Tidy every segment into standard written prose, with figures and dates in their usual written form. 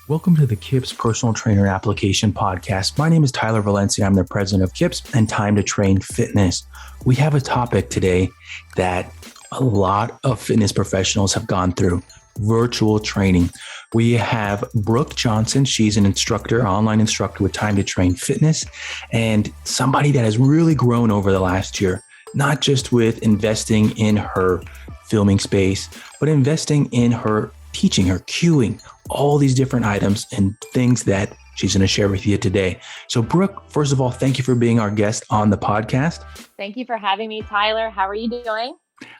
Welcome to the KIPS Personal Trainer Application Podcast. My name is Tyler Valencia. I'm the president of KIPS and Time to Train Fitness. We have a topic today that a lot of fitness professionals have gone through: virtual training. We have Brooke Johnson. She's an instructor, online instructor with Time to Train Fitness, and somebody that has really grown over the last year, not just with investing in her filming space, but investing in her teaching, her cueing, all these different items and things that she's going to share with you today. So Brooke, first of all, thank you for being our guest on the podcast. Thank you for having me, Tyler. How are you doing?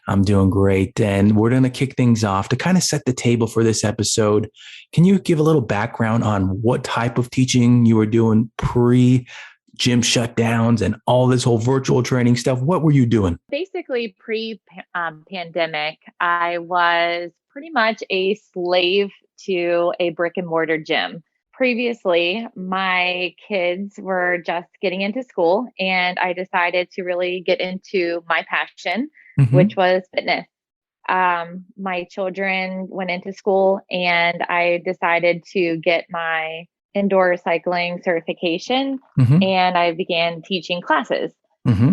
I'm doing great. And we're going to kick things off to kind of set the table for this episode. Can you give a little background on what type of teaching you were doing pre-gym shutdowns and all this whole virtual training stuff? What were you doing? Basically, pre-pandemic, I was pretty much a slave to a brick and mortar gym. Previously, my kids were just getting into school, and I decided to really get into my passion, which was fitness. My children went into school, and I decided to get my indoor cycling certification, and I began teaching classes.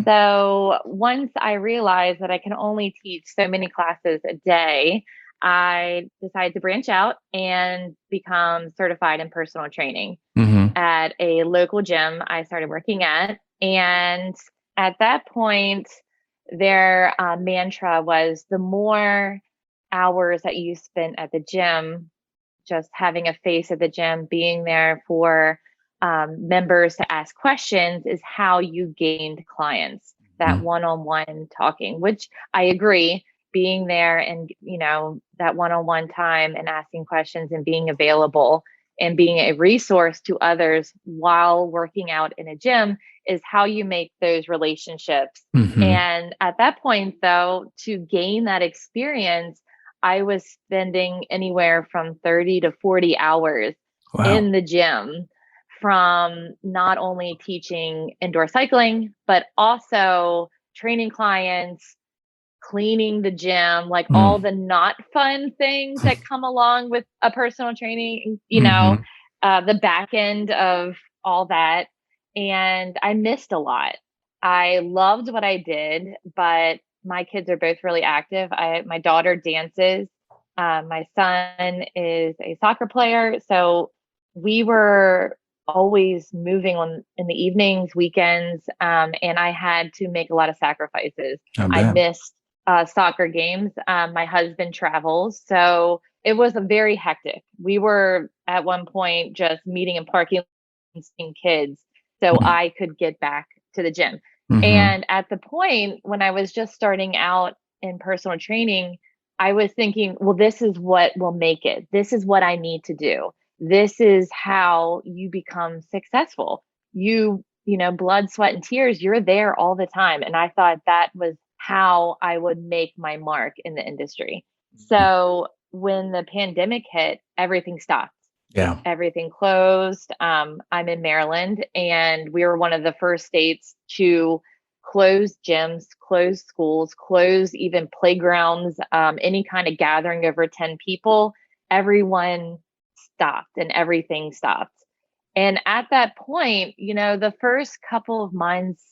So once I realized that I can only teach so many classes a day, I decided to branch out and become certified in personal training at a local gym I started working at. And at that point, their mantra was the more hours that you spent at the gym, just having a face at the gym, being there for members to ask questions, is how you gained clients. That one-on-one talking, which I agree. Being there and, that one-on-one time and asking questions and being available and being a resource to others while working out in a gym is how you make those relationships. And at that point, though, to gain that experience, I was spending anywhere from 30 to 40 hours in the gym, from not only teaching indoor cycling, but also training clients, cleaning the gym, like all the not fun things that come along with a personal training, the back end of all that. And I missed a lot. I loved what I did, but my kids are both really active. My daughter dances. My son is a soccer player. So we were always moving on in the evenings, weekends, and I had to make a lot of sacrifices. I missed soccer games. My husband travels, so it was a very hectic. We were at one point just meeting in parking and seeing kids so I could get back to the gym. And at the point when I was just starting out in personal training, I was thinking, well, this is what will make it. This is what I need to do. This is how you become successful. Blood, sweat, and tears, you're there all the time. And I thought that was how I would make my mark in the industry. So when the pandemic hit, everything stopped. Everything closed. I'm in Maryland, and we were one of the first states to close gyms, close schools, close even playgrounds, any kind of gathering over 10 people. Everyone stopped and everything stopped. And at that point, the first couple of months,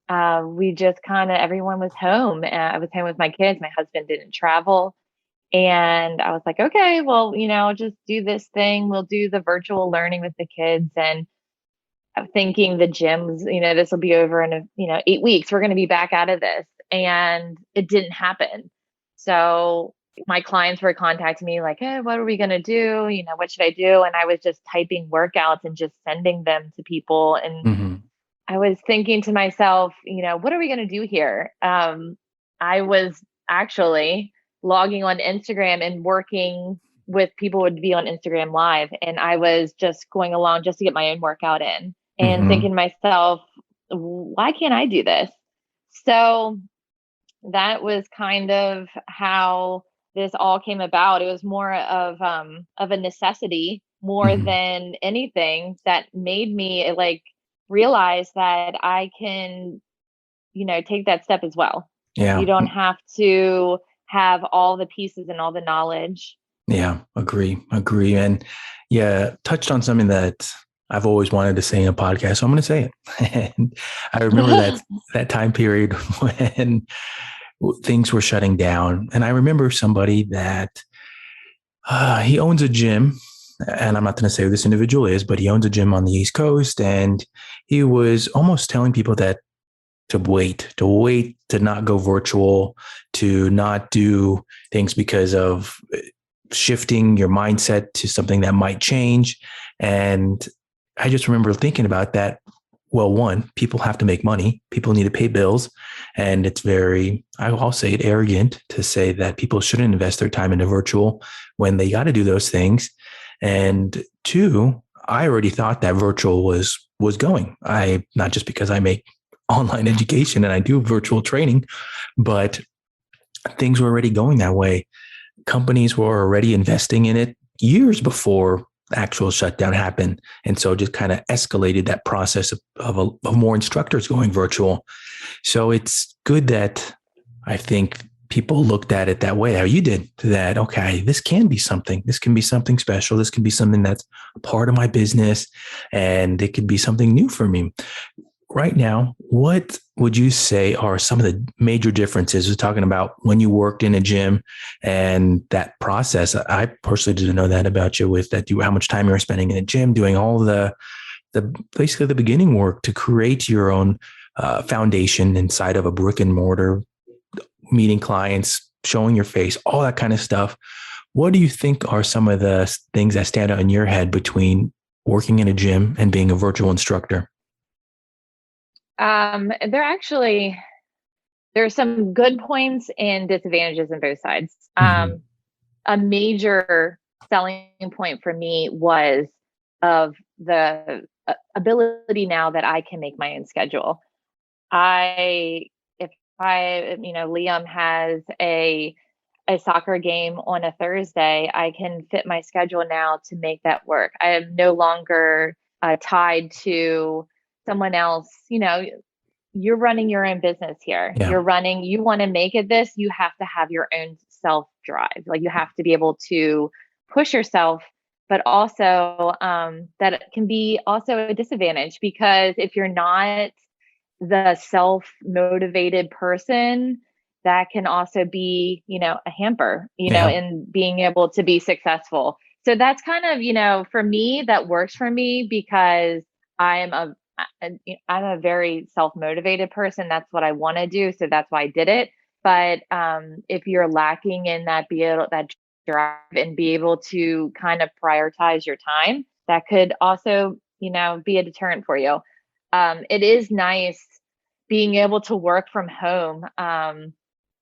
we just everyone was home. I was home with my kids. My husband didn't travel. And I was like, okay, well, just do this thing. We'll do the virtual learning with the kids. And I'm thinking the gyms, this will be over in 8 weeks. We're going to be back out of this. And it didn't happen. So my clients were contacting me like, hey, what are we going to do? What should I do? And I was just typing workouts and just sending them to people. And I was thinking to myself, what are we going to do here? I was actually logging on Instagram and working with people who would be on Instagram Live. And I was just going along just to get my own workout in and thinking to myself, why can't I do this? So that was kind of how this all came about. It was more of a necessity more than anything that made me realize that I can, take that step as well. You don't have to have all the pieces and all the knowledge Yeah, agree. And yeah, touched on something that I've always wanted to say in a podcast. So I'm going to say it. And I remember that time period when things were shutting down. And I remember somebody that he owns a gym. And I'm not going to say who this individual is, but he owns a gym on the East Coast. And he was almost telling people that to not go virtual, to not do things because of shifting your mindset to something that might change. And I just remember thinking about that. Well, one, people have to make money. People need to pay bills. And it's I'll say it, arrogant to say that people shouldn't invest their time into virtual when they got to do those things. And two, I already thought that virtual was going. Not just because I make online education and I do virtual training, but things were already going that way. Companies were already investing in it years before the actual shutdown happened. And so just kind of escalated that process of more instructors going virtual. So it's good that I think people looked at it that way, how you did, that, okay, this can be something. This can be something special. This can be something that's a part of my business, and it could be something new for me. Right now, what would you say are some of the major differences? We're talking about when you worked in a gym and that process. I personally didn't know that about you, with that, how much time you were spending in a gym, doing all the basically the beginning work to create your own foundation inside of a brick and mortar, meeting clients, showing your face, all that kind of stuff. What do you think are some of the things that stand out in your head between working in a gym and being a virtual instructor? There's some good points and disadvantages on both sides. Mm-hmm. A major selling point for me was of the ability now that I can make my own schedule. If Liam has a soccer game on a Thursday, I can fit my schedule now to make that work. I am no longer tied to someone else. You're running your own business here. Yeah. You want to make it this, you have to have your own self drive. Like, you have to be able to push yourself, but also that it can be also a disadvantage, because if you're not the self-motivated person, that can also be, a hamper, Yeah. in being able to be successful. So that's kind of, for me, that works for me because I'm a very self-motivated person. That's what I want to do. So that's why I did it. But if you're lacking in that drive and be able to kind of prioritize your time, that could also, be a deterrent for you. It is nice being able to work from home.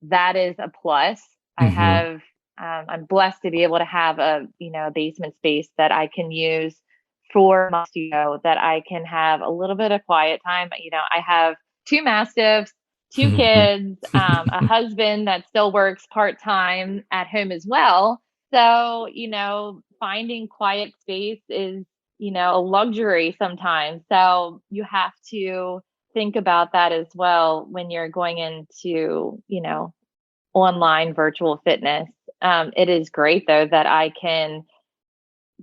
That is a plus. Mm-hmm. I'm blessed to be able to have a basement space that I can use for my studio, that I can have a little bit of quiet time. I have 2 mastiffs, 2 kids, a husband that still works part-time at home as well. So, finding quiet space is, a luxury sometimes. So you have to think about that as well when you're going into, online virtual fitness. It is great though that I can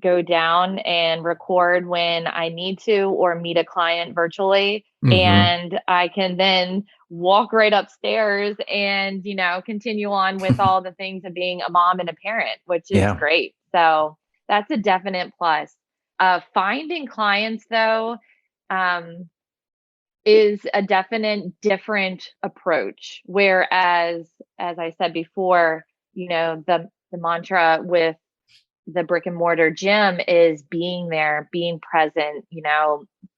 go down and record when I need to, or meet a client virtually. Mm-hmm. And I can then walk right upstairs and, continue on with all the things of being a mom and a parent, which is Yeah. great. So that's a definite plus. Finding clients though, is a definite different approach. Whereas, as I said before, the mantra with the brick and mortar gym is being there, being present,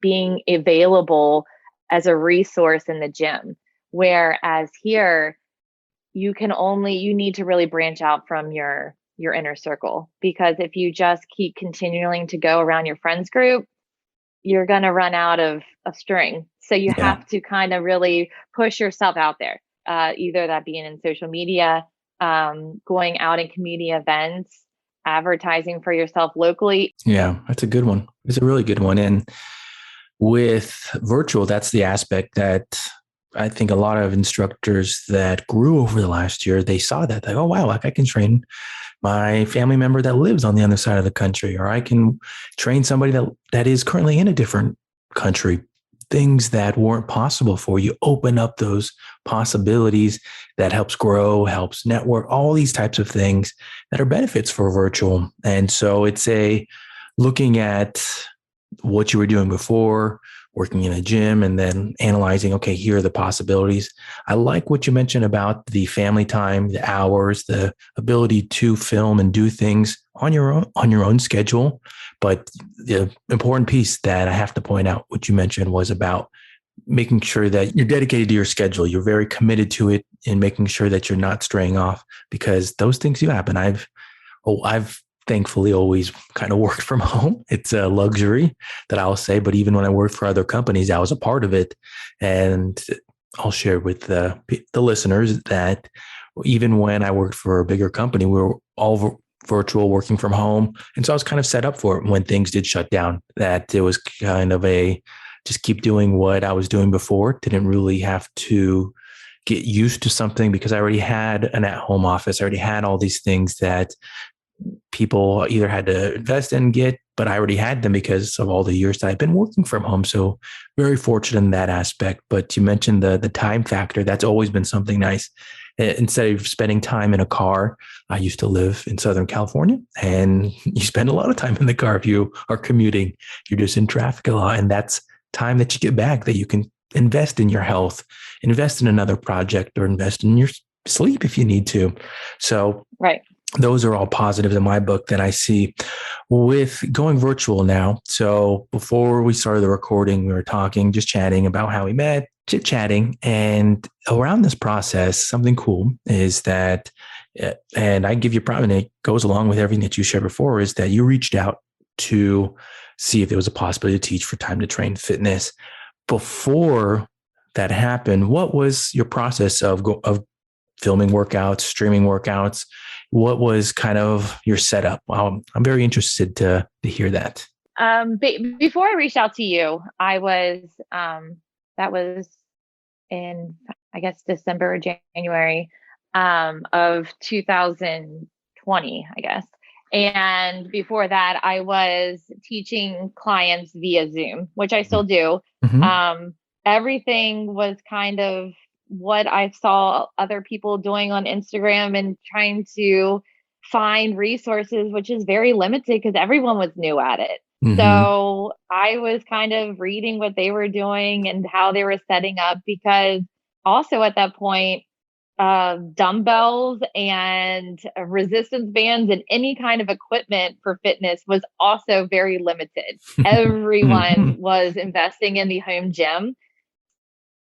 being available as a resource in the gym. Whereas here, you need to really branch out from your inner circle, because if you just keep continuing to go around your friends group, you're going to run out of string. So you Yeah. have to kind of really push yourself out there, either that being in social media, going out in community events, advertising for yourself locally. Yeah. That's a good one. It's a really good one. And with virtual, that's the aspect that I think a lot of instructors that grew over the last year, they saw that, like, oh, wow, like I can train my family member that lives on the other side of the country, or I can train somebody that is currently in a different country. Things that weren't possible for you, open up those possibilities. That helps grow, helps network, all these types of things that are benefits for virtual. And so it's looking at what you were doing before, working in a gym, and then analyzing, okay, here are the possibilities. I like what you mentioned about the family time, the hours, the ability to film and do things on your own schedule. But the important piece that I have to point out, what you mentioned, was about making sure that you're dedicated to your schedule. You're very committed to it, and making sure that you're not straying off, because those things do happen. I've thankfully always kind of worked from home. It's a luxury that I'll say, but even when I worked for other companies, I was a part of it. And I'll share with the listeners that even when I worked for a bigger company, we were all virtual, working from home. And so I was kind of set up for it when things did shut down, that it was kind of just keep doing what I was doing before. Didn't really have to get used to something, because I already had an at-home office. I already had all these things that people either had to invest in and get, but I already had them because of all the years that I've been working from home. So very fortunate in that aspect. But you mentioned the time factor. That's always been something nice. Instead of spending time in a car, I used to live in Southern California, and you spend a lot of time in the car if you are commuting. You're just in traffic a lot. And that's time that you get back that you can invest in your health, invest in another project, or invest in your sleep if you need to. So right. Those are all positives in my book that I see with going virtual now. So before we started the recording, we were talking, just chatting about how we met, chit-chatting. And around this process, something cool is that, and I give you props, and it goes along with everything that you shared before, is that you reached out to see if there was a possibility to teach for Time to Train Fitness. Before that happened, what was your process of filming workouts, streaming workouts? What was kind of your setup? I'm very interested to hear that. Before I reached out to you, I was, that was in, I guess, December or January, of 2020, I guess. And before that, I was teaching clients via Zoom, which I still do. Mm-hmm. Everything was kind of what I saw other people doing on Instagram, and trying to find resources, which is very limited because everyone was new at it. Mm-hmm. So I was kind of reading what they were doing and how they were setting up, because also at that point, dumbbells and resistance bands and any kind of equipment for fitness was also very limited. Everyone was investing in the home gym.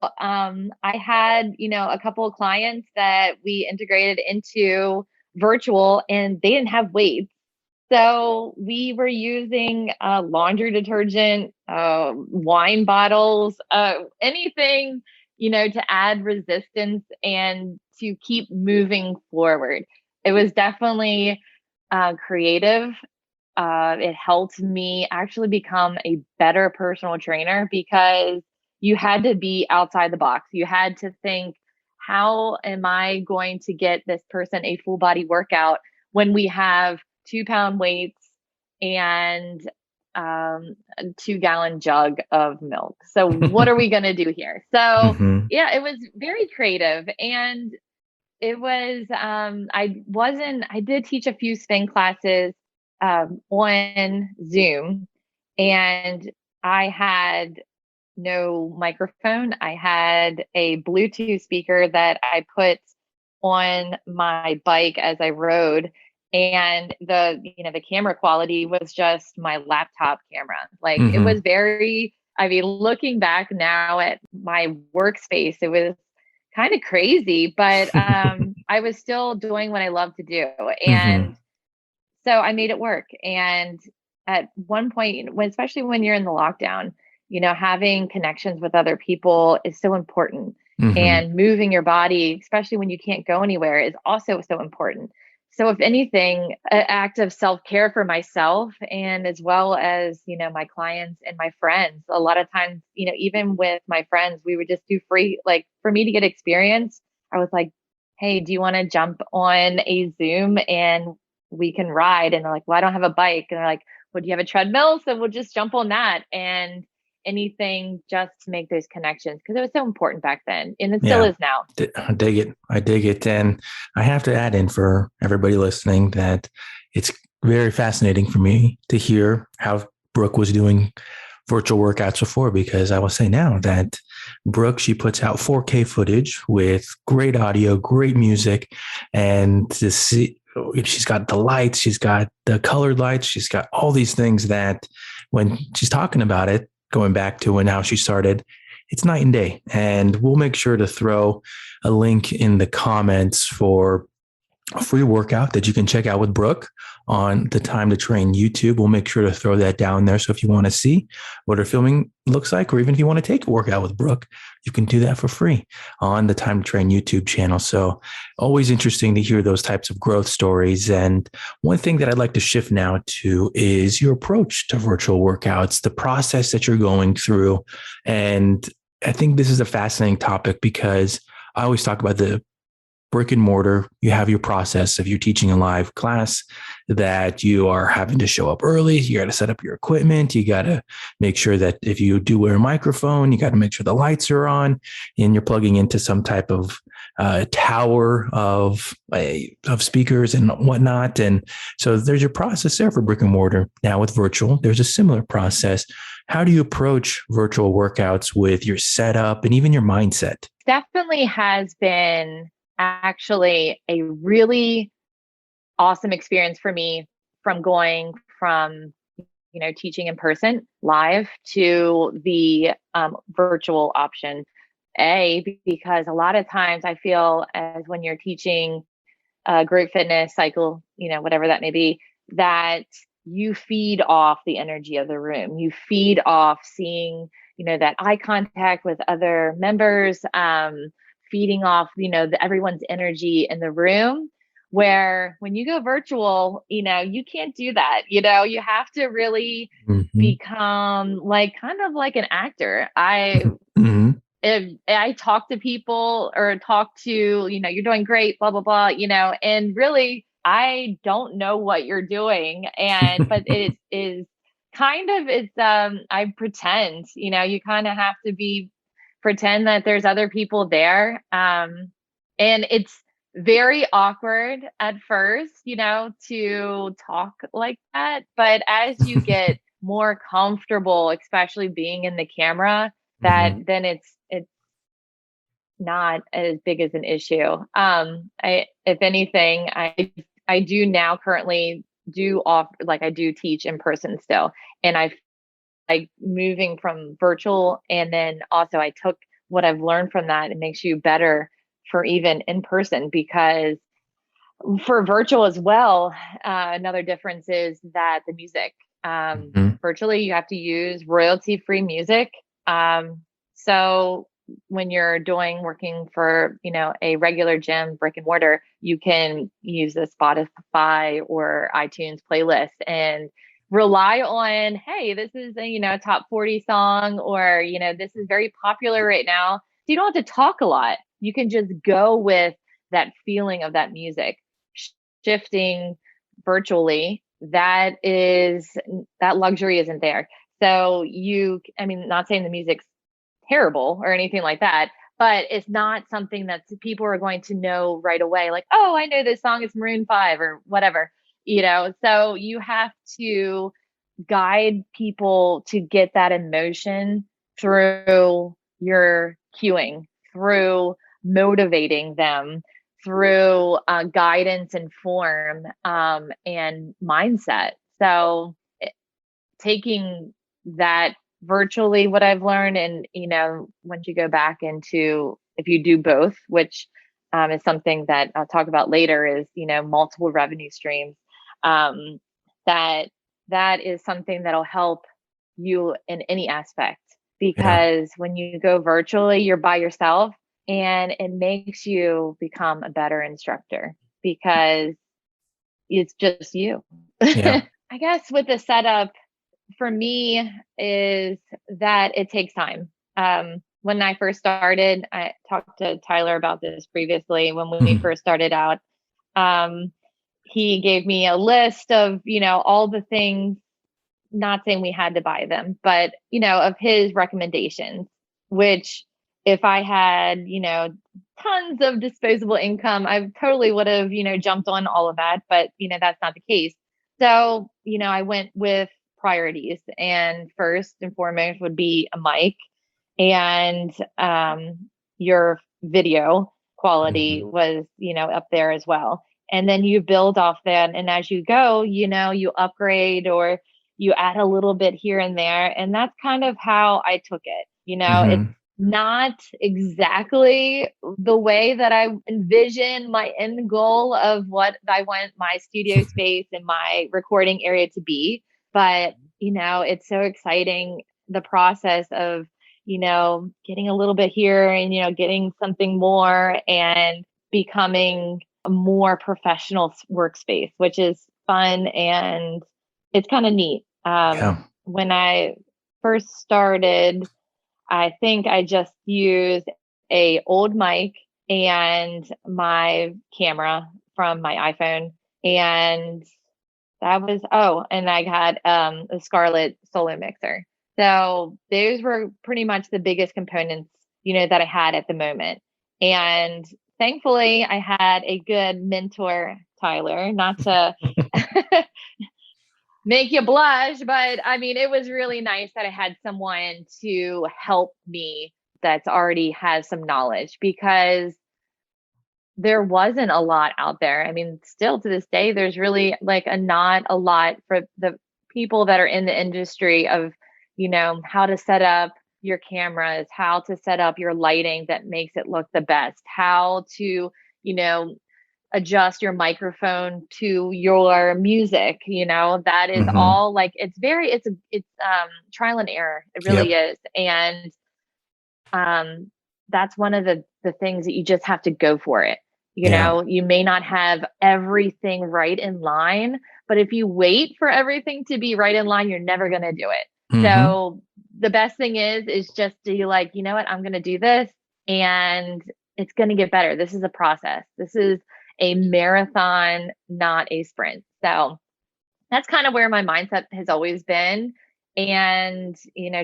I had, a couple of clients that we integrated into virtual, and they didn't have weights. So we were using laundry detergent, wine bottles, anything, to add resistance and to keep moving forward. It was definitely creative. It helped me actually become a better personal trainer, because you had to be outside the box. You had to think, how am I going to get this person a full body workout when we have 2-pound weights and a 2-gallon jug of milk? So what are we going to do here? So Mm-hmm. yeah, it was very creative. And it was, I did teach a few spin classes on Zoom, and I had no microphone. I had a Bluetooth speaker that I put on my bike as I rode. And the camera quality was just my laptop camera. Like, it was very, I mean, looking back now at my workspace, it was kind of crazy, but I was still doing what I love to do. And so I made it work. And at one point, especially when you're in the lockdown, having connections with other people is so important. And moving your body, especially when you can't go anywhere, is also so important. So if anything, an act of self-care for myself, and as well as, my clients and my friends. A lot of times, even with my friends, we would just do free, like, for me to get experience, I was like, hey, do you want to jump on a Zoom and we can ride. And they're like, well, I don't have a bike. And they're like, well, do you have a treadmill? So we'll just jump on that. And anything just to make those connections, because it was so important back then, and it still Yeah. is now. I dig it. I dig it. And I have to add in for everybody listening that it's very fascinating for me to hear how Brooke was doing virtual workouts before, because I will say now that Brooke, she puts out 4K footage with great audio, great music, and to see, she's got the lights, she's got the colored lights, she's got all these things that when she's talking about it, going back to when how she started, it's night and day. And we'll make sure to throw a link in the comments for a free workout that you can check out with Brooke on the Time to Train YouTube. We'll make sure to throw that down there. So if you want to see what her filming looks like, or even if you want to take a workout with Brooke, you can do that for free on the Time to Train YouTube channel. So always interesting to hear those types of growth stories. And one thing that I'd like to shift now to is your approach to virtual workouts, the process that you're going through. And I think this is a fascinating topic because I always talk about the brick and mortar. You have your process if you're teaching a live class that you are having to show up early. You got to set up your equipment. You got to make sure that if you do wear a microphone, you got to make sure the lights are on and you're plugging into some type of tower of speakers and whatnot. And so there's your process there for brick and mortar. Now with virtual, there's a similar process. How do you approach virtual workouts with your setup and even your mindset? Definitely has been actually a really awesome experience for me, from going from teaching in person live to the virtual option. Because a lot of times I feel as when you're teaching group fitness, cycle, whatever that may be, that you feed off the energy of the room. You feed off seeing that eye contact with other members, feeding off, everyone's energy in the room, where when you go virtual, you can't do that. You have to really become kind of like an actor. If I talk to people or talk to, you're doing great, blah, blah, blah, and really, I don't know what you're doing. But it is kind of, I pretend, you kind of have to pretend that there's other people there. And it's very awkward at first, to talk like that. But as you get more comfortable, especially being in the camera, then it's not as big as an issue. If anything, I do now currently I do teach in person still, and I moving from virtual, and then also I took what I've learned from that. It makes you better for even in person, because for virtual as well, another difference is that the music, virtually you have to use royalty-free music. So when you're working for, a regular gym, brick and mortar, you can use the Spotify or iTunes playlist and rely on, hey, this is a top 40 song, or, this is very popular right now. So you don't have to talk a lot. You can just go with that feeling of that music. Shifting virtually, that luxury isn't there. So not saying the music's terrible or anything like that, but it's not something that people are going to know right away. Like, oh, I know this song is Maroon 5 or whatever, so you have to guide people to get that emotion through your cueing, through motivating them, through guidance and form, and mindset. So taking that virtually, what I've learned, and once you go back into, if you do both, which is something that I'll talk about later, is multiple revenue streams, that is something that'll help you in any aspect, because when you go virtually, you're by yourself, and it makes you become a better instructor because it's just you. Yeah. I guess with the setup, for me, is that it takes time. When I first started, I talked to Tyler about this previously. When we first started out, he gave me a list of, all the things, not saying we had to buy them, but, of his recommendations, which if I had, tons of disposable income, I totally would have, jumped on all of that. But, that's not the case. So, I went with priorities, and first and foremost would be a mic, and your video quality was, up there as well. And then you build off that. And as you go, you upgrade or you add a little bit here and there. And that's kind of how I took it. It's not exactly the way that I envision my end goal of what I want my studio space and my recording area to be. But, it's so exciting, the process of, getting a little bit here and, getting something more and becoming a more professional workspace, which is fun and it's kind of neat. When I first started, I think I just used a old mic and my camera from my iPhone, and that was, and I had a Scarlett solo mixer. So those were pretty much the biggest components, that I had at the moment. And thankfully I had a good mentor, Tyler, not to make you blush, but I mean, it was really nice that I had someone to help me that's already has some knowledge, because there wasn't a lot out there. I mean, still to this day, there's really not a lot for the people that are in the industry of, how to set up your cameras, how to set up your lighting that makes it look the best, how to, adjust your microphone to your music, that is all it's trial and error. It really is. And that's one of the things that you just have to go for it. You may not have everything right in line, but if you wait for everything to be right in line, you're never going to do it. So the best thing is just to you know what, I'm going to do this and it's going to get better. This is a process. This is a marathon, not a sprint. So that's kind of where my mindset has always been. And,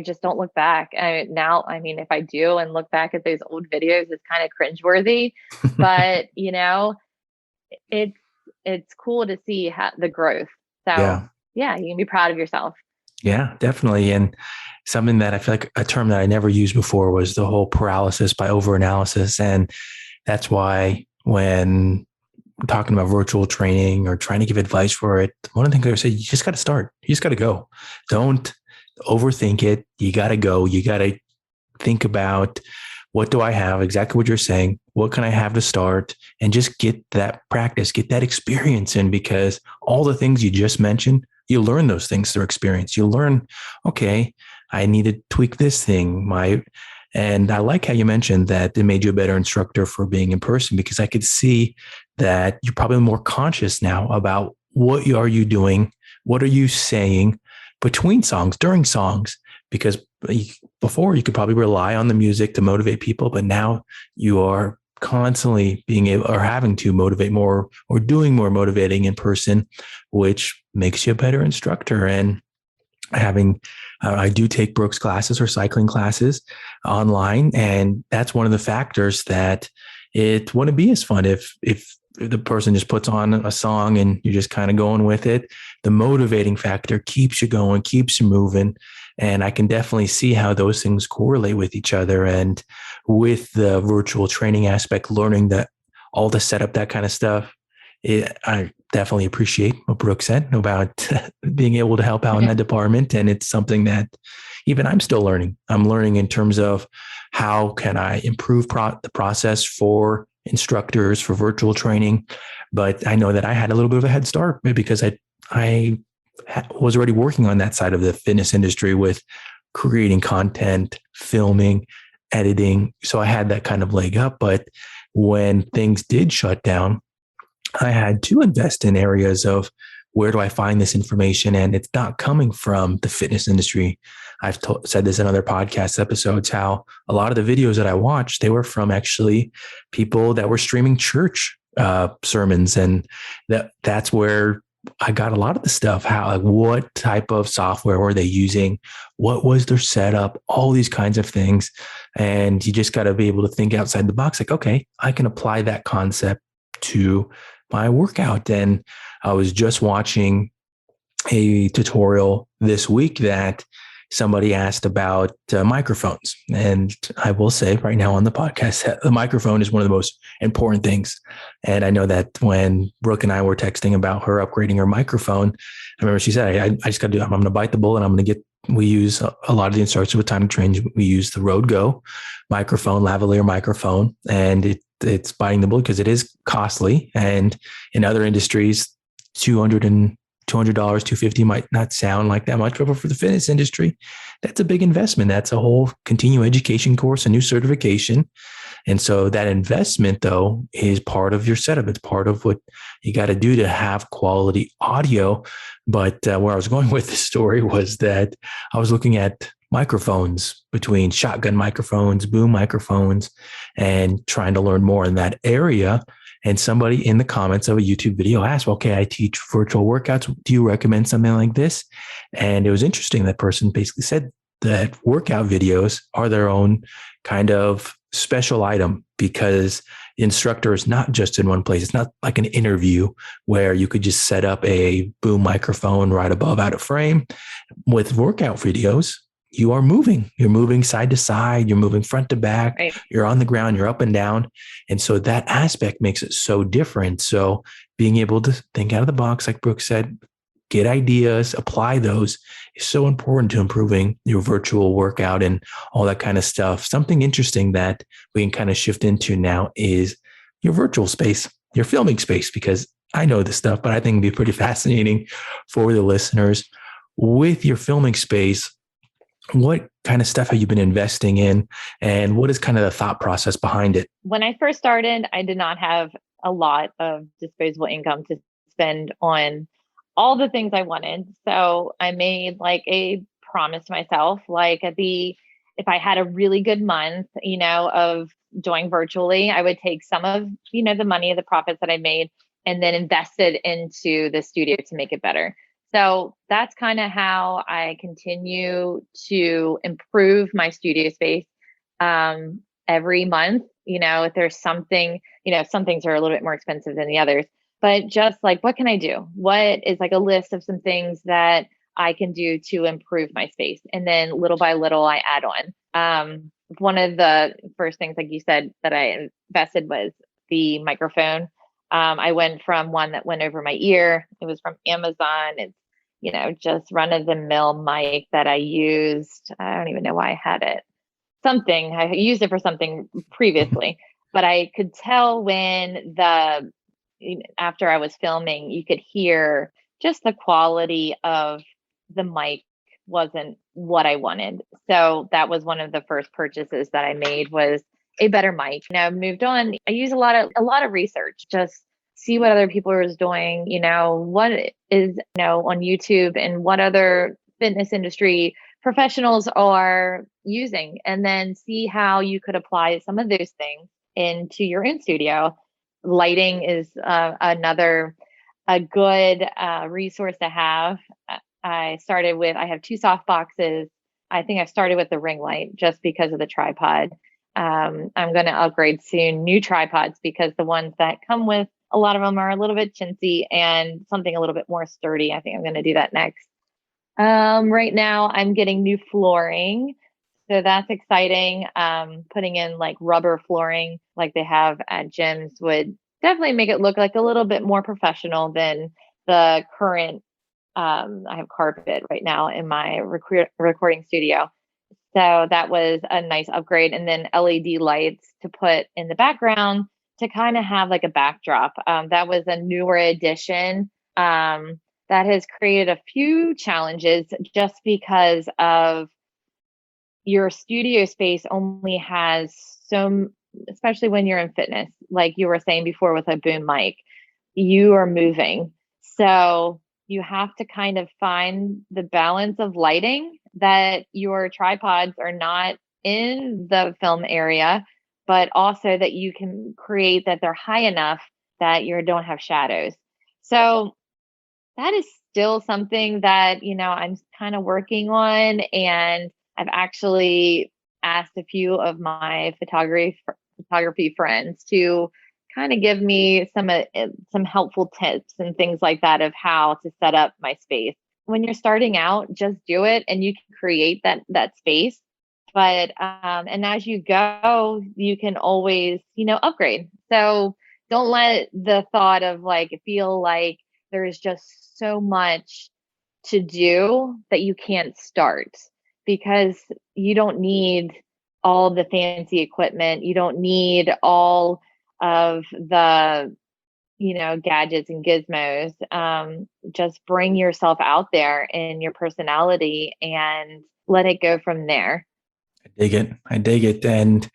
just don't look back. Now, I mean, if I do and look back at those old videos, it's kind of cringeworthy, but it's cool to see the growth. So yeah, you can be proud of yourself. Yeah, definitely. And something that I feel like a term that I never used before was the whole paralysis by overanalysis. And that's why when talking about virtual training or trying to give advice for it, one of the things I say, you just got to start. You just got to go. Don't overthink it. You got to go. You got to think about, what do I have? Exactly what you're saying. What can I have to start? And just get that practice, get that experience in, because all the things you just mentioned, you learn those things through experience. You learn, okay, I need to tweak this thing. And I like how you mentioned that it made you a better instructor for being in person, because I could see that you're probably more conscious now about what are you doing? What are you saying between songs, during songs? Because before you could probably rely on the music to motivate people, but now you are constantly being able or having to motivate more or doing more motivating in person, which makes you a better instructor. And I do take Brooke's classes or cycling classes online. And that's one of the factors that it wouldn't be as fun if the person just puts on a song and you're just kind of going with it. The motivating factor keeps you going, keeps you moving. And I can definitely see how those things correlate with each other. And with the virtual training aspect, learning that all the setup, that kind of stuff, I definitely appreciate what Brooke said about being able to help out in that department. And it's something that even I'm still learning. I'm learning in terms of how can I improve the process for instructors for virtual training. But I know that I had a little bit of a head start because I was already working on that side of the fitness industry with creating content, filming, editing. So I had that kind of leg up. But when things did shut down, I had to invest in areas of where do I find this information? And it's not coming from the fitness industry. I've said this in other podcast episodes, how a lot of the videos that I watched, they were from actually people that were streaming church sermons, and that's where I got a lot of the stuff. How, like, what type of software were they using? What was their setup? All these kinds of things. And you just got to be able to think outside the box. Like, okay, I can apply that concept to my workout. And I was just watching a tutorial this week that somebody asked about microphones. And I will say right now on the podcast that the microphone is one of the most important things. And I know that when Brooke and I were texting about her upgrading her microphone, I remember she said, I just got to do, I'm going to bite the bullet. I'm going to get, we use a lot of the instructors with Time to Train. We use the Rode Go microphone, lavalier microphone, and it's biting the bullet because it is costly. And in other industries, $200, $250 might not sound like that much, but for the fitness industry, that's a big investment. That's a whole continuing education course, a new certification. And so that investment, though, is part of your setup. It's part of what you got to do to have quality audio. But where I was going with this story was that I was looking at microphones, between shotgun microphones, boom microphones, and trying to learn more in that area. And somebody in the comments of a YouTube video asked, okay, I teach virtual workouts. Do you recommend something like this? And it was interesting. That person basically said that workout videos are their own kind of special item, because the instructor is not just in one place. It's not like an interview where you could just set up a boom microphone right above out of frame. With workout videos, you are moving. You're moving side to side. You're moving front to back. Right. You're on the ground. You're up and down. And so that aspect makes it so different. So being able to think out of the box, like Brooke said, get ideas, apply those, is so important to improving your virtual workout and all that kind of stuff. Something interesting that we can kind of shift into now is your virtual space, your filming space, because I know this stuff, but I think it'd be pretty fascinating for the listeners. With your filming space, what kind of stuff have you been investing in, and what is kind of the thought process behind it? When I first started, I did not have a lot of disposable income to spend on all the things I wanted. So I made like a promise to myself, like if I had a really good month, of doing virtually, I would take some of, the money of the profits that I made and then invested into the studio to make it better. So that's kind of how I continue to improve my studio space every month. If there's something, some things are a little bit more expensive than the others, but just like, what can I do? What is like a list of some things that I can do to improve my space? And then little by little, I add on. One of the first things, like you said, that I invested was the microphone. I went from one that went over my ear. It was from Amazon. It's, just run of the mill mic that I used. I don't even know why I had it. I used it for something previously, but I could tell when after I was filming, you could hear just the quality of the mic wasn't what I wanted. So that was one of the first purchases that I made, was a better mic. Now I've moved on. I use a lot of research, just see what other people are doing, what is, on YouTube and what other fitness industry professionals are using, and then see how you could apply some of those things into your own studio. Lighting is a good resource to have. I have two soft boxes. I think I started with the ring light just because of the tripod. I'm going to upgrade soon, new tripods, because the ones that come with, a lot of them are a little bit chintzy, and something a little bit more sturdy. I think I'm going to do that next. Right now I'm getting new flooring. So that's exciting. Putting in like rubber flooring like they have at gyms would definitely make it look like a little bit more professional than the current. I have carpet right now in my recording studio. So that was a nice upgrade. And then LED lights to put in the background to kind of have like a backdrop. That was a newer addition. That has created a few challenges just because of your studio space only has especially when you're in fitness, like you were saying before with a boom mic, you are moving. So you have to kind of find the balance of lighting, that your tripods are not in the film area, but also that you can create that they're high enough that you don't have shadows. So that is still something that, I'm kind of working on. And I've actually asked a few of my photography friends to kind of give me some helpful tips and things like that of how to set up my space. When you're starting out, just do it and you can create that space. But and as you go, you can always, upgrade. So don't let the thought of feel like there's just so much to do that you can't start, because you don't need all the fancy equipment. You don't need all of the, gadgets and gizmos. Just bring yourself out there and your personality and let it go from there. I dig it. I dig it. And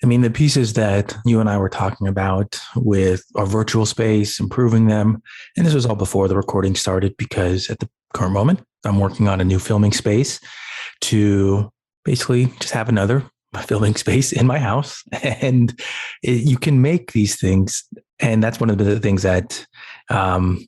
I mean, the pieces that you and I were talking about with our virtual space, improving them, and this was all before the recording started, because at the current moment, I'm working on a new filming space to basically just have another filming space in my house. And you can make these things. And that's one of the things that you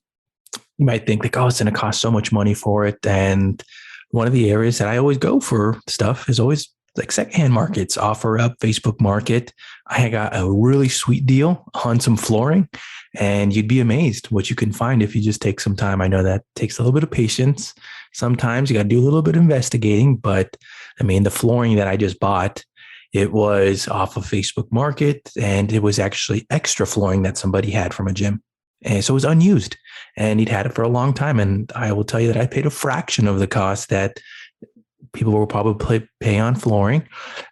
might think like, oh, it's going to cost so much money for it. And one of the areas that I always go for stuff is always like secondhand markets. Offer up Facebook Market. I got a really sweet deal on some flooring, and you'd be amazed what you can find if you just take some time. I know that takes a little bit of patience. Sometimes you got to do a little bit of investigating, but I mean, the flooring that I just bought, it was off of Facebook Market, and it was actually extra flooring that somebody had from a gym. And so it was unused, and he'd had it for a long time. And I will tell you that I paid a fraction of the cost that people will probably pay on flooring,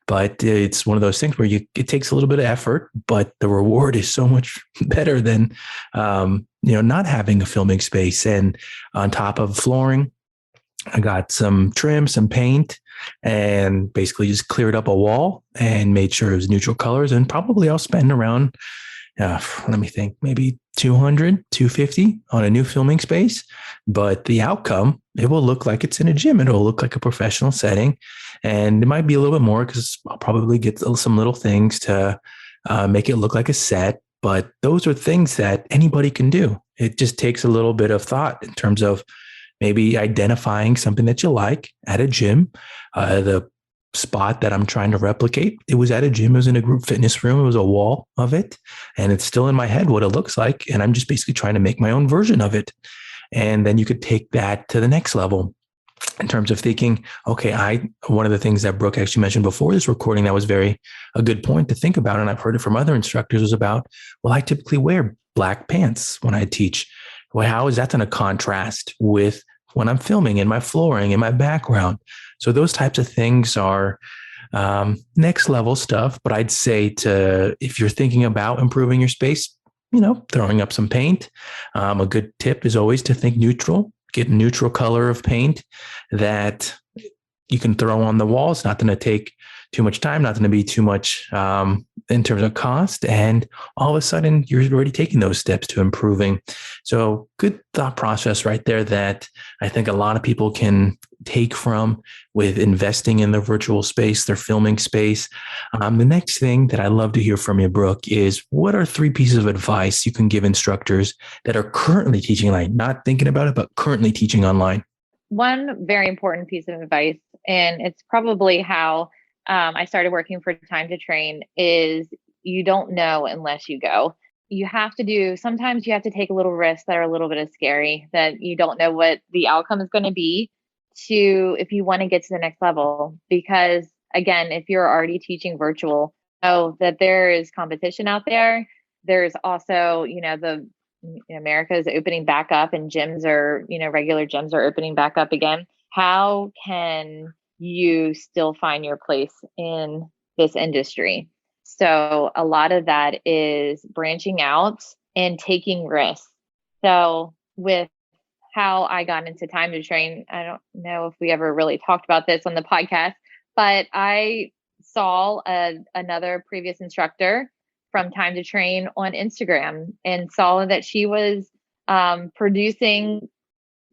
but it's one of those things where it takes a little bit of effort, but the reward is so much better than, not having a filming space. And on top of flooring, I got some trim, some paint, and basically just cleared up a wall and made sure it was neutral colors. And probably I'll spend around, let me think, maybe 200, 250 on a new filming space. But the outcome, it will look like it's in a gym. It'll look like a professional setting. And it might be a little bit more because I'll probably get some little things to make it look like a set. But those are things that anybody can do. It just takes a little bit of thought in terms of maybe identifying something that you like at a gym. The spot that I'm trying to replicate, it was at a gym. It was in a group fitness room. It was a wall of it. And it's still in my head what it looks like. And I'm just basically trying to make my own version of it. And then you could take that to the next level in terms of thinking, okay, one of the things that Brooke actually mentioned before this recording that was a good point to think about, and I've heard it from other instructors, was about, well, I typically wear black pants when I teach. Well, how is that going to contrast with when I'm filming in my flooring, in my background? So those types of things are next level stuff. But I'd say if you're thinking about improving your space, throwing up some paint. A good tip is always to think neutral. Get a neutral color of paint that you can throw on the wall. It's not going to take too much time, not going to be too much in terms of cost. And all of a sudden, you're already taking those steps to improving. So good thought process right there that I think a lot of people can take from with investing in their virtual space, their filming space. The next thing that I love to hear from you, Brooke, is what are 3 pieces of advice you can give instructors that are currently teaching online, not thinking about it, but currently teaching online? One very important piece of advice, and it's probably how I started working for Time to Train, is you don't know unless you go. Sometimes you have to take a little risks that are a little bit scary, that you don't know what the outcome is going to be if you want to get to the next level. Because again, if you're already teaching virtual, know that there is competition out there. There's also, America is opening back up and gyms are, regular gyms are opening back up again. How can you still find your place in this industry? So a lot of that is branching out and taking risks. So with how I got into Time to Train, I don't know if we ever really talked about this on the podcast, but I saw another previous instructor from Time to Train on Instagram and saw that she was producing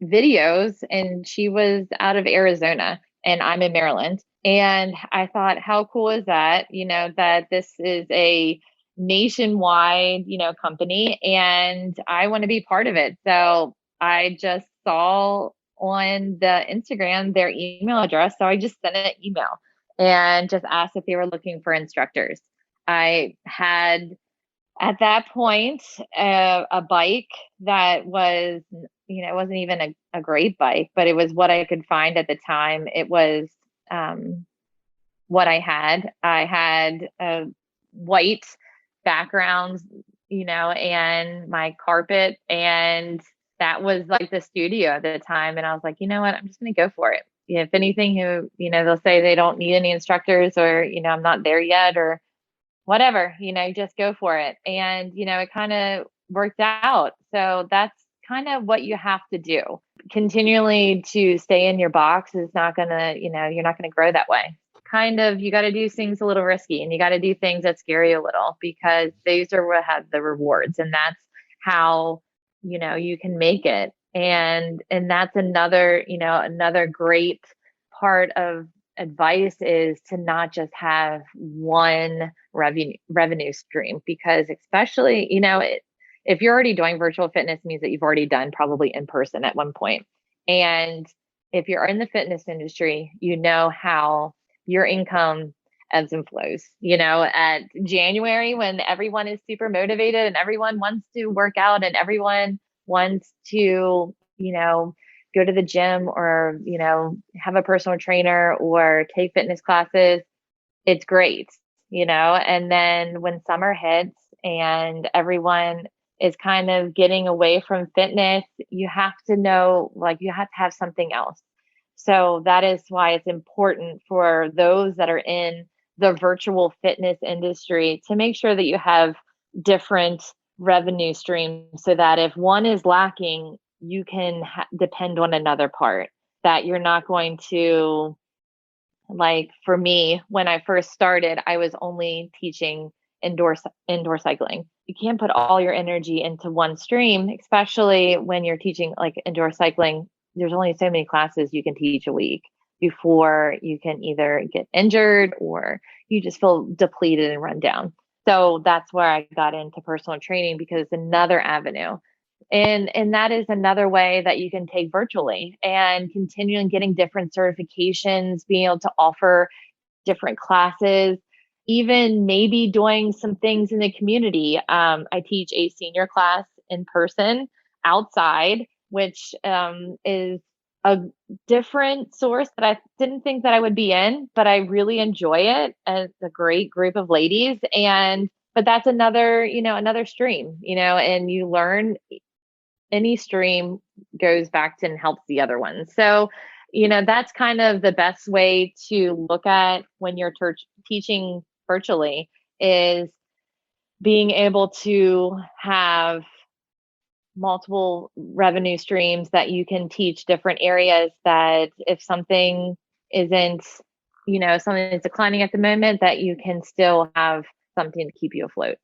videos, and she was out of Arizona and I'm in Maryland. And I thought, how cool is that? That this is a nationwide, company, and I want to be part of it. So I just saw on the Instagram their email address. So I just sent an email and just asked if they were looking for instructors. I had at that point a bike that was, it wasn't even a great bike, but it was what I could find at the time. It was what I had. I had a white background, and my carpet, and that was like the studio at the time. And I was like, you know what, I'm just going to go for it. If anything, they'll say they don't need any instructors, or, I'm not there yet, or whatever, just go for it. And, it kind of worked out. So that's kind of what you have to do. Continually to stay in your box is not going to, you're not going to grow that way. Kind of, you got to do things a little risky, and you got to do things that scare you a little, because those are what have the rewards. And that's how, you can make it. And that's another, another great part of advice is to not just have one revenue stream, because especially, if you're already doing virtual fitness, means that you've already done probably in person at one point. And if you're in the fitness industry, how your income ebbs and flows. At January, when everyone is super motivated and everyone wants to work out and everyone wants to, go to the gym, or, have a personal trainer or take fitness classes, it's great, and then when summer hits and everyone is kind of getting away from fitness, you have to know, you have to have something else. So that is why it's important for those that are in the virtual fitness industry to make sure that you have different revenue streams, so that if one is lacking, you can depend on another part, that you're not going to, for me, when I first started, I was only teaching indoor cycling. You can't put all your energy into one stream, especially when you're teaching indoor cycling. There's only so many classes you can teach a week before you can either get injured or you just feel depleted and run down. So that's where I got into personal training, because it's another avenue. And that is another way that you can take virtually and continue getting different certifications, being able to offer different classes, even maybe doing some things in the community. I teach a senior class in person outside, which is a different source that I didn't think that I would be in, but I really enjoy it. And it's a great group of ladies. But that's another, another stream, and you learn. Any stream goes back to and helps the other one. So, that's kind of the best way to look at when you're teaching virtually, is being able to have multiple revenue streams that you can teach different areas, that if something isn't, something is declining at the moment, that you can still have something to keep you afloat.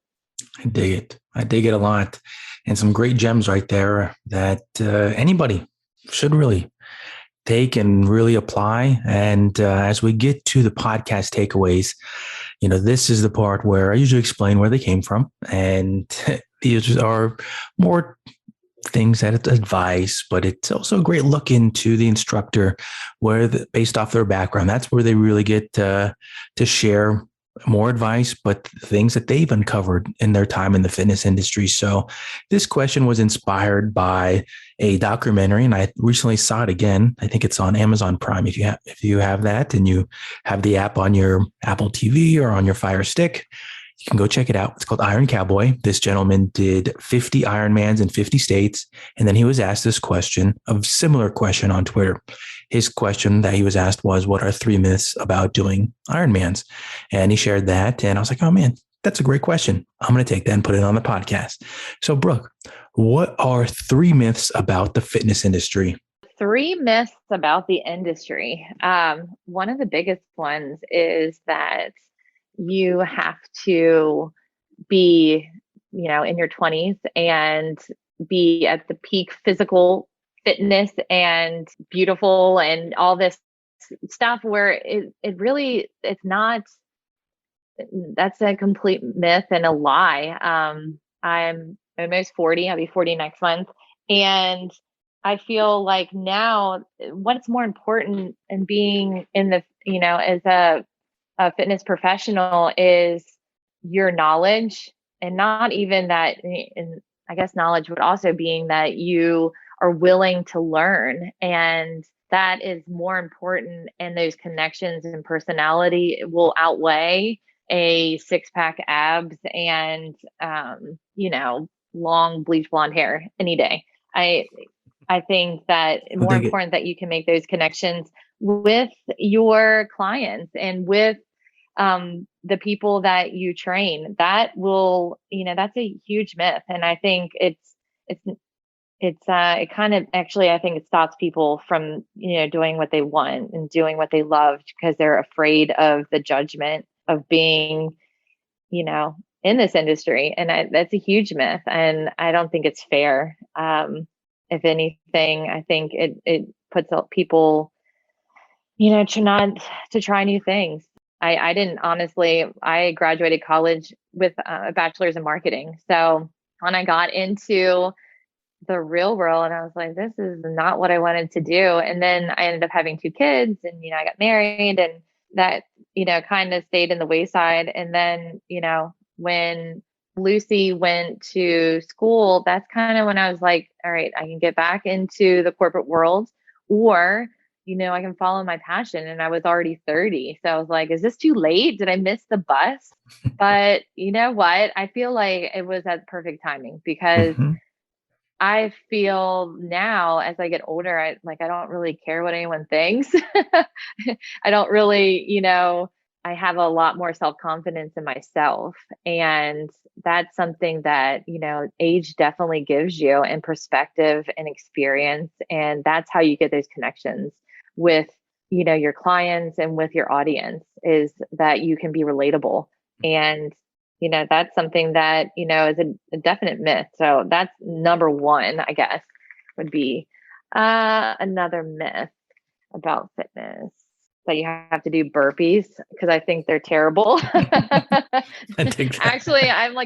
I dig it. I dig it a lot. And some great gems right there that anybody should really take and really apply. And as we get to the podcast takeaways, this is the part where I usually explain where they came from. And these are more things that it's advice, but it's also a great look into the instructor, based off their background. That's where they really get to share more advice, but things that they've uncovered in their time in the fitness industry. So this question was inspired by a documentary, and I recently saw it again. I think it's on Amazon Prime. If you have that and you have the app on your Apple TV or on your Fire Stick, you can go check it out. It's called Iron Cowboy. This gentleman did 50 Ironmans in 50 states. And then he was asked this question, a similar question on Twitter. His question that he was asked was, what are 3 myths about doing Ironmans? And he shared that. And I was like, oh man, that's a great question. I'm going to take that and put it on the podcast. So Brooke, what are 3 myths about the fitness industry? 3 myths about the industry. One of the biggest ones is that you have to be, in your 20s and be at the peak physical fitness and beautiful and all this stuff, where it's not that's a complete myth and a lie. I'm almost 40. I'll be 40 next month. And I feel like now what's more important in being in the, as a fitness professional is your knowledge, and not even that. And I guess knowledge would also being that you are willing to learn. And that is more important. And those connections and personality will outweigh a six pack abs and, long bleach blonde hair any day. I think that more important that you can make those connections with your clients and with the people that you train. That will, that's a huge myth. And I think it kind of actually, I think it stops people from, doing what they want and doing what they love because they're afraid of the judgment of being, in this industry. And that's a huge myth. And I don't think it's fair. If anything, I think it puts people, to try new things. I didn't honestly, I graduated college with a bachelor's in marketing. So when I got into the real world and I was like, this is not what I wanted to do. And then I ended up having two kids and, I got married, and that, kind of stayed in the wayside. And then, when Lucy went to school, that's kind of when I was like, all right, I can get back into the corporate world, or, I can follow my passion. And I was already 30. So I was like, is this too late? Did I miss the bus? But you know what? I feel like it was at perfect timing because I feel now as I get older, I don't really care what anyone thinks. I don't really, I have a lot more self-confidence in myself. And that's something that, age definitely gives you, and perspective and experience. And that's how you get those connections with, your clients and with your audience, is that you can be relatable. And that's something that, is a definite myth. So that's number one, I guess, would be another myth about fitness, that you have to do burpees, because I think they're terrible. I think Actually, I'm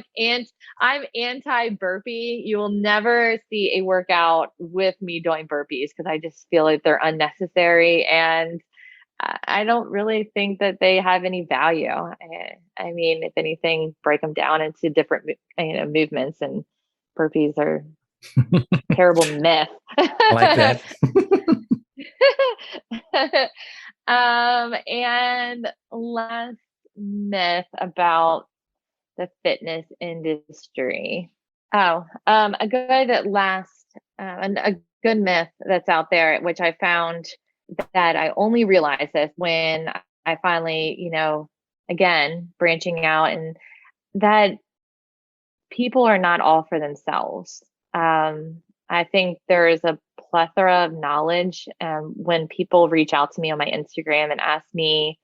anti burpee. You will never see a workout with me doing burpees because I just feel like they're unnecessary. And I don't really think that they have any value. I mean, if anything, break them down into different, movements, and burpees are terrible myth. I like that. And last myth about the fitness industry. A good myth that's out there, which I found that I only realized this when I finally, again, branching out, and that people are not all for themselves. I think there is a plethora of knowledge when people reach out to me on my Instagram and ask me,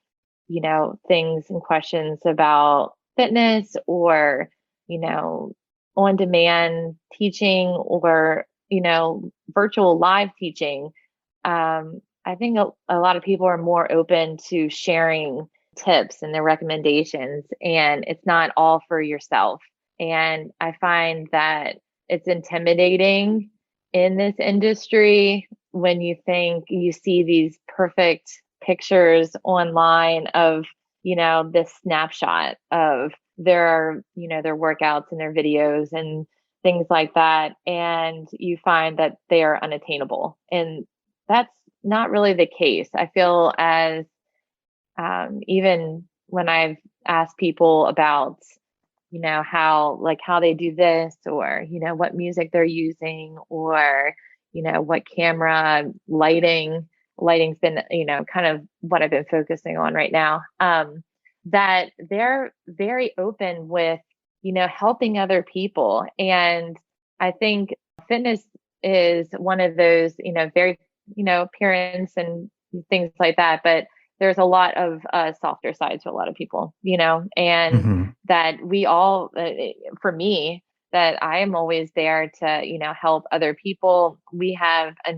things and questions about fitness, or, on demand teaching, or, virtual live teaching. I think a lot of people are more open to sharing tips and their recommendations, and it's not all for yourself. And I find that it's intimidating in this industry when you think you see these perfect pictures online of, this snapshot of their workouts and their videos and things like that. And you find that they are unattainable. And that's not really the case. I feel as even when I've asked people about, how they do this, or, what music they're using, or, what camera lighting's been, kind of what I've been focusing on right now, that they're very open with, helping other people. And I think fitness is one of those, very, appearance and things like that. But there's a lot of softer sides to a lot of people, and that we all, for me, that I am always there to, help other people. We have a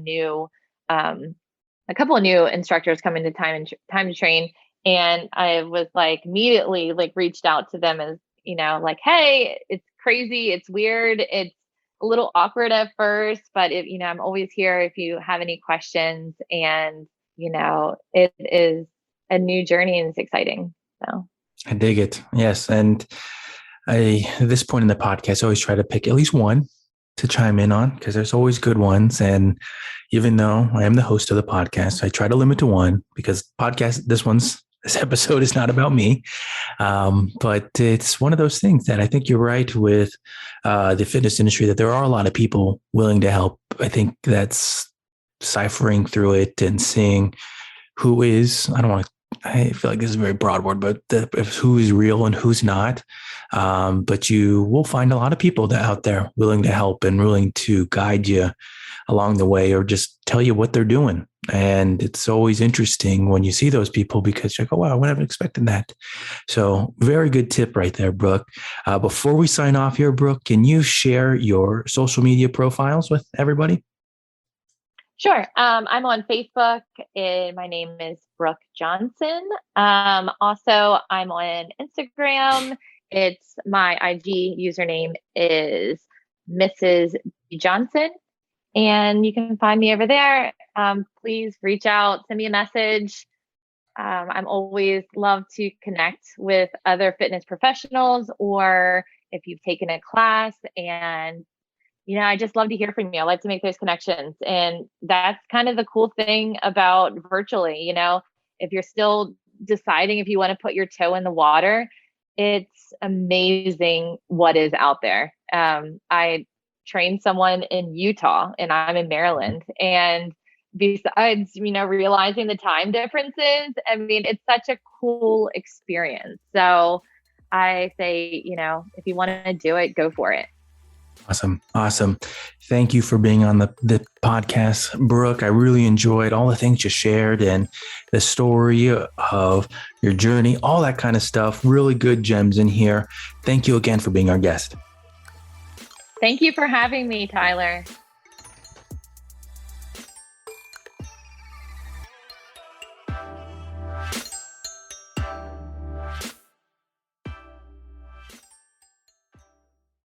couple of new instructors coming to Time to Train, And I was like immediately like reached out to them as, like, hey, it's crazy. It's weird. It's a little awkward at first, but if, I'm always here if you have any questions. And, it is a new journey and it's exciting. So I dig it. Yes. And at this point in the podcast, I always try to pick at least one to chime in on because there's always good ones. And even though I am the host of the podcast, I try to limit to one because this episode is not about me. But it's one of those things that I think you're right with the fitness industry, that there are a lot of people willing to help. I think that's ciphering through it and seeing who is, I feel like this is a very broad word, but who is real and who's not. But you will find a lot of people out there willing to help and willing to guide you along the way or just tell you what they're doing. And it's always interesting when you see those people because you're like, oh, wow, I wouldn't have expected that. So very good tip right there, Brooke. Before we sign off here, Brooke, can you share your social media profiles with everybody? Sure. I'm on Facebook. My name is Brooke Johnson. Also, I'm on Instagram. It's my IG username is Mrs. Johnson. And you can find me over there. Please reach out, send me a message. I'm always love to connect with other fitness professionals, or if you've taken a class and I just love to hear from you. I like to make those connections. And that's kind of the cool thing about virtually, if you're still deciding if you want to put your toe in the water, it's amazing what is out there. I trained someone in Utah and I'm in Maryland. And besides, realizing the time differences, it's such a cool experience. So I say, if you want to do it, go for it. Awesome. Thank you for being on the podcast, Brooke. I really enjoyed all the things you shared and the story of your journey, all that kind of stuff. Really good gems in here. Thank you again for being our guest. Thank you for having me, Tyler.